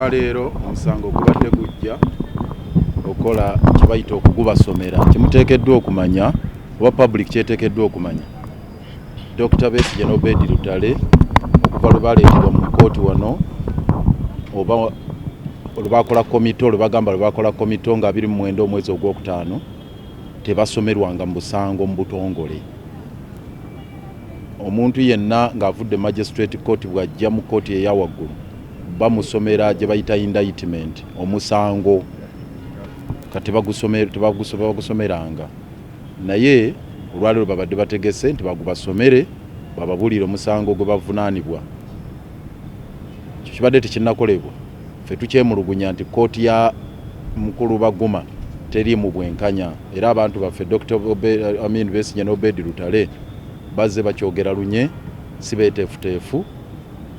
Leero omusango gubadde gujja okola kibayita okugubasomera. Kimuteekeddwa okumanya oba public kyeteekeddwa okumanya Dr. Besigye n'Obedi Lutale okuva lwe baleetebwa mu kkooti wano oba lwe bakola komito lwe bagamba lwe bakola komito nga 29 omwezi ogwokutaano tebasomerwanga mu busango mu butongole. Omuntu yenna ng'avudde magistrate court bw'ajja mu kkooti eya waggulu bamusomera gye bayita indictment omusango kati bagusomeranga naye olwaleero babadde bategese nti bagubasomere bababuulire omusango gwe bavunaanibwa. Kibadde tekinnakolebwa. Ffe tukyemulugunya nti kkooti ya mukulu Baguma teri mu bwenkanya era abantu baffe Dr. Besigye n'Obedi Lutale bazze bakyogera lunye si beeteefuteefu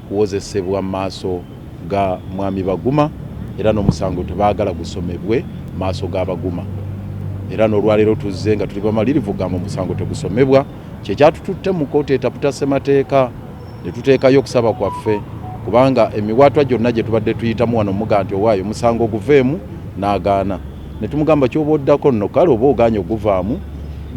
kuwozesebwa mu maaso ga mwami Baguma era n'omusango tebaagala gusomebwe maaso ga Baguma era n'olwaleero tuzze nga tuli bamalirivu gamba omusango tegusomebwa kyekyatututte mu kkooti etaputa ssemateeka ne tuteekayo okusaba kwaffe kubanga emiwaatwa gyonna gye tubadde tuyitamu wano muga nti owaayo omusango guveemu n'agaana ne tumugamba ky'oba oddako nno kale oba ogaanye oguvaamu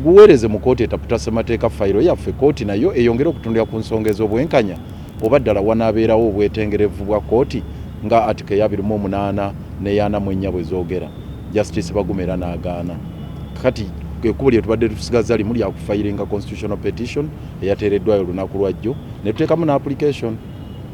guweereze mu kkooti etaputa ssemateeka fayiro yaffe kkooti nayo eyongere okutundira ku nsonga ez'obwenkanya oba ddala wanaabeerawo obwetengerevu bwa kkooti nga atika eya 28 n'eya44 bwe zoogera. Justice Baguma era n'agaana. Kati ekkubo lye tubadde tusigaza limu lya kufayiringa constitutional petition eyateereddwayo olunaku lwajjo ne tuteekamu n'application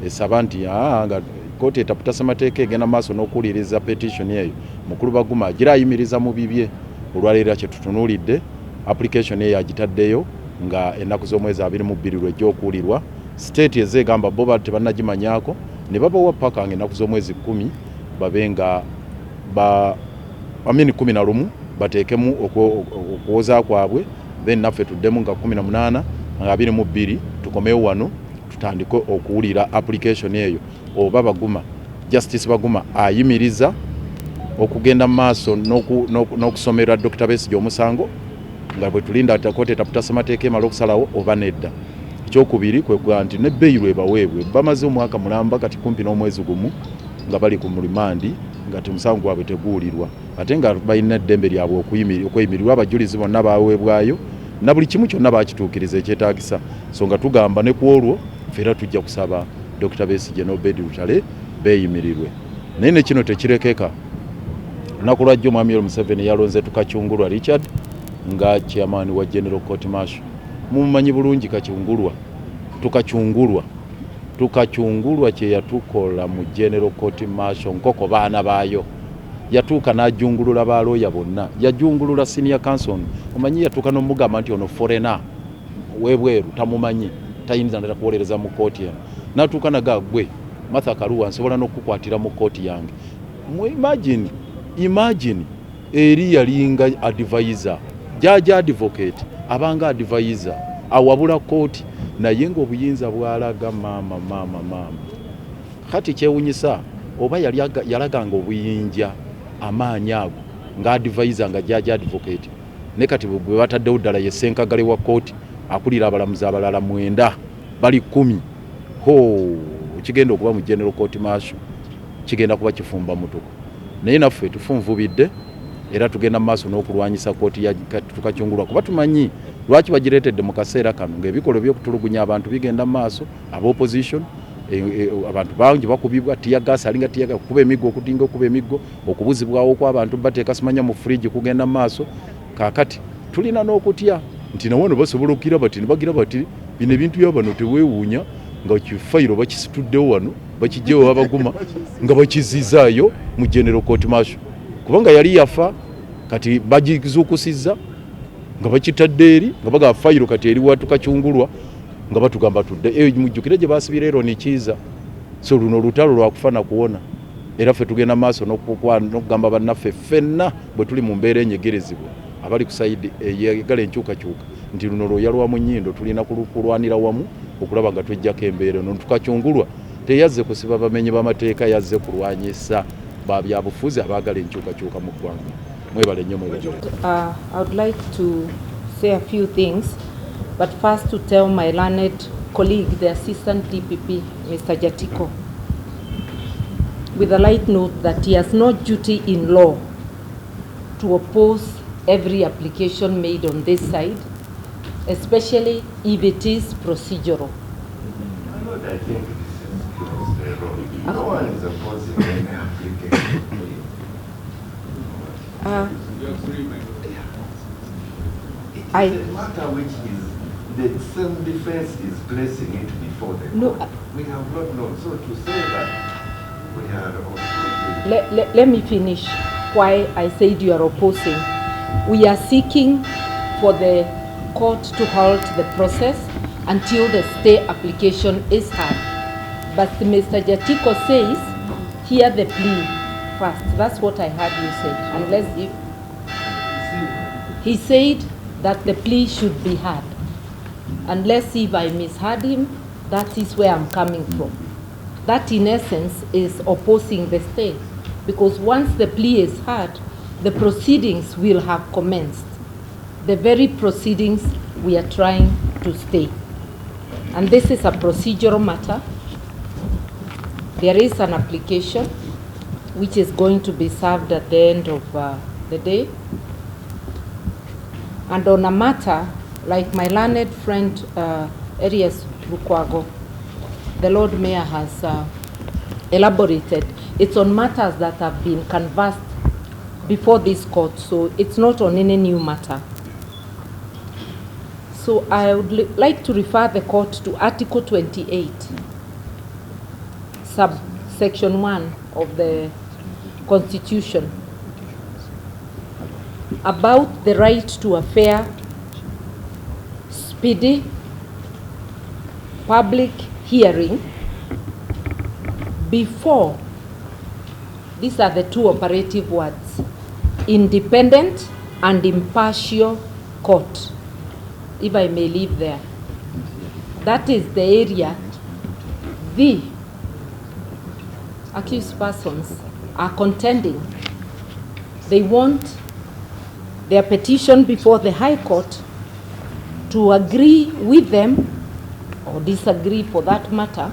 esaba nti nga kkooti etaputa ssemateeka egenda maaso n'okuwuliriza petition eyo mukulu Baguma agira ayimiriza mu bibye. Olwaleero kye tutunuulidde application eyo agitaddeyo nga ennaku z'omwezi 22 lw'ejja state ezegamba bo bati bannagimanyaako ne babawa paka ennaku z'omwezi 10 babe nga 11 bateekemu okuwoza kwabwe then naffe tuddemu nga 18 nga 22 tukomewo wano tutandike okuwulira application eyo oba Baguma Justice Baguma ayimiriza okugenda mu maaso n'okusomera Dr. Besigye omusango nga bwe tulinda kkooti etaputa ssemateeka emala okusalawo oba nedda. Ekyokubiri kwe kuga nti n'ebbeeyi lwebaweebwe bamaze omwaka mulamba kati kumpi n'omwezi gumu nga bali ku mulimandi nga omusango gwabwe teguwulirwa ate nga balina eddembe lyabwe okweyimirirwa abajulizi bonna baweebwayo na buli kimu kyonna bakituukiriza ekyetaagisa so nga tugamba ne ku olwo ffe era tujja kusaba Dr. Besigye n'Obedi Lutale beeyimirirwe. Naye ne kino tekirekeka. Olunaku lwajjo Mwami Museveni yalonze Tukakyungulwa Richard nga chairman wa General Court Martial. Mumanyi bulungi Tukakyungulwa kye yatukola mu General Court Martial nkoko baana baayo yatuuka n'ajungulula balooya bonna yajungulula senior counsel omanyi yatuuka n'omugamba nti ono foreigner webweru tamumanyi tayinza ndala kuwolereza mu kkooti yange n'atuuka nagagwe Martha Karua nsobola n'okukwatira mu kkooti yange. Imagine eri yalinga advisor judge advocate abanga advisor awabula kkooti naye ng'obuyinza bwalaga maama kati kyewunyisa oba yalaganga obuyinja amaanyi ago nga advisor nga judge advocate ne kati bwe bataddewo ddala ye ssenkagale wa kkooti akulira abalamuzi abalala 9 bali 10 kigenda okuba mu General Court Martial kigenda kuba kifumba mutuku naye naffe tufunvubidde era tugenda maaso n'okulwanyisa kkooti ya Tukakyungulwa kuba tumanyi lwaki bagireetedde mu kaseera kano ng'ebikolwa by'okutulugunya abantu bigenda maaso opposition abantu bangi bakubibwa tiyagasi alinga tiyaga kuba emiggo okutinga okuba emiggo okubuzibwawo kw'abantu bateeka simanya mu fridge kugenda maaso kaakati tulina n'okutya nti nawono basobola okukira bati ne bagira bati bino ebintu by'abano teweewuunya nga kifayiro bakisituddewo wano bakijjewo Abaguma nga bakizizaayo mu General Court Martial kubanga yali yafa kati bagizuukusizza nga bakitadde eri nga baga fayiro kati eri wa Tukakyungulwa nga batugamba tudde mujjukire gye baasibira Aaron Kiiza so luno olutalo lwakufana kuwona era ffe tugenda maaso n'okugamba bannaffe ffenna bwe tuli mu mbeera enyegerezibwa abali ku sayidi eyagala enkyukakyuka nti luno lwoya lwa mu nnyindo tulina kulwanira wamu okulaba nga twejjako embeera eno. Tukakyungulwa teyazze kusiba bamenyi b'amateeka yazze kulwanyisa babyabufuzi abaagala enkyukakyuka mu ggwanga. Mwebale nnyo mwebale. I would like to say a few things, but first to tell my learned colleague, the Assistant DPP, Mr. Jatiko, with a light note that he has no duty in law to oppose every application made on this side, especially if it is procedural. I think this is very wrong. No one is opposing any application. It's a matter which is the same defense is placing it before the court. We have not known. So to say that we are opposing. Let me finish why I said you are opposing. We are seeking for the court to halt the process until the stay application is heard. But Mr. Jatiko says, hear the plea first. That's what I heard you say. Unless he said that the plea should be heard. Unless if I misheard him, that is where I'm coming from. That in essence is opposing the stay. Because once the plea is heard, the proceedings will have commenced. The very proceedings we are trying to stay. And this is a procedural matter. There is an application which is going to be served at the end of the day. And on a matter, like my learned friend Arias Lukwago, the Lord Mayor has elaborated, it's on matters that have been canvassed before this court, so it's not on any new matter. So I would like to refer the court to Article 28, subsection 1 of the Constitution, about the right to a fair, speedy, public hearing before, these are the two operative words, independent and impartial court, if I may leave there. That is the area the accused persons are contending. They want their petition before the High Court to agree with them, or disagree for that matter,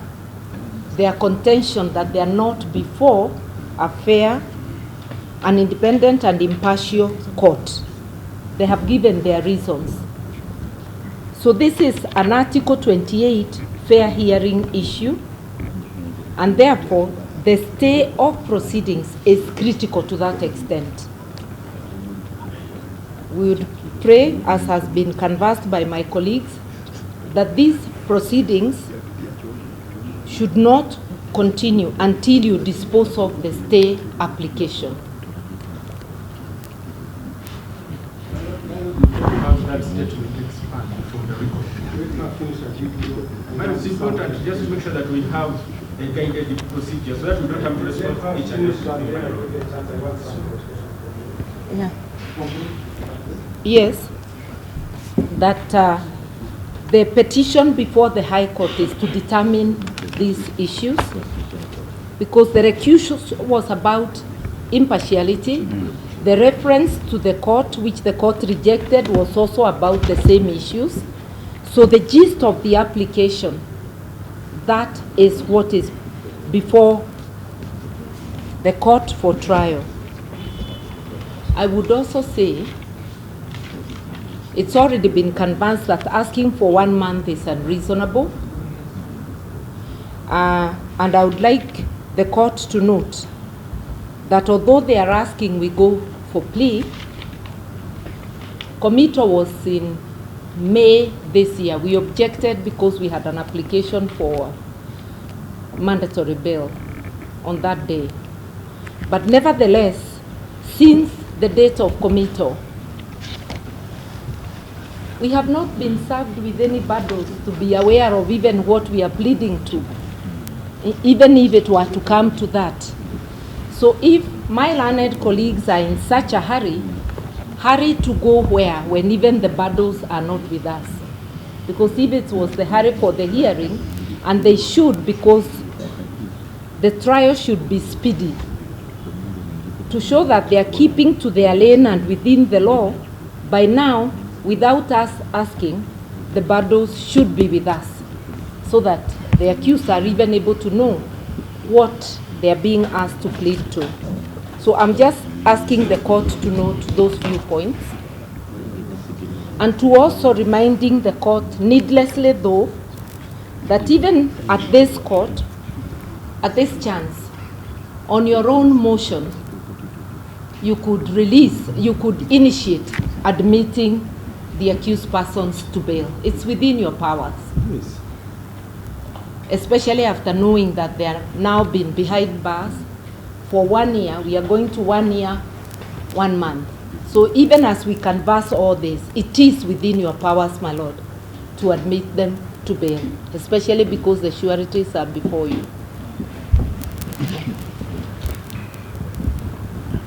their contention that they are not before a fair, an independent and impartial court. They have given their reasons. So this is an Article 28 fair hearing issue, and therefore the stay of proceedings is critical to that extent. We would pray, as has been canvassed by my colleagues, that these proceedings should not continue until you dispose of the stay application. That statement expand from the record. It's important just to make sure that we have a guided procedure so that we don't have to respond each other. Yeah. Yes, that the petition before the High Court is to determine these issues, because the recusal was about impartiality. The reference to the court, which the court rejected, was also about the same issues. So the gist of the application, that is what is before the court for trial. I would also say it's already been canvassed that asking for 1 month is unreasonable. And I would like the court to note that although they are asking we go for plea, committal was in May this year. We objected because we had an application for mandatory bail on that day. But nevertheless, since the date of committal, we have not been served with any bundles to be aware of even what we are pleading to, even if it were to come to that. So if my learned colleagues are in such a hurry to go where when even the bundles are not with us? Because if it was the hurry for the hearing, and they should, because the trial should be speedy, to show that they are keeping to their lane and within the law, by now, without us asking, the bundles should be with us, so that the accused are even able to know what they are being asked to plead to. So I'm just asking the court to note those few points, and to also reminding the court, needlessly though, that even at this court, at this chance, on your own motion, you could initiate admitting the accused persons to bail. It's within your powers. Yes. Especially after knowing that they are now been behind bars for 1 year. We are going to 1 year, 1 month. So even as we canvass all this, it is within your powers, my lord, to admit them to bail, especially because the sureties are before you.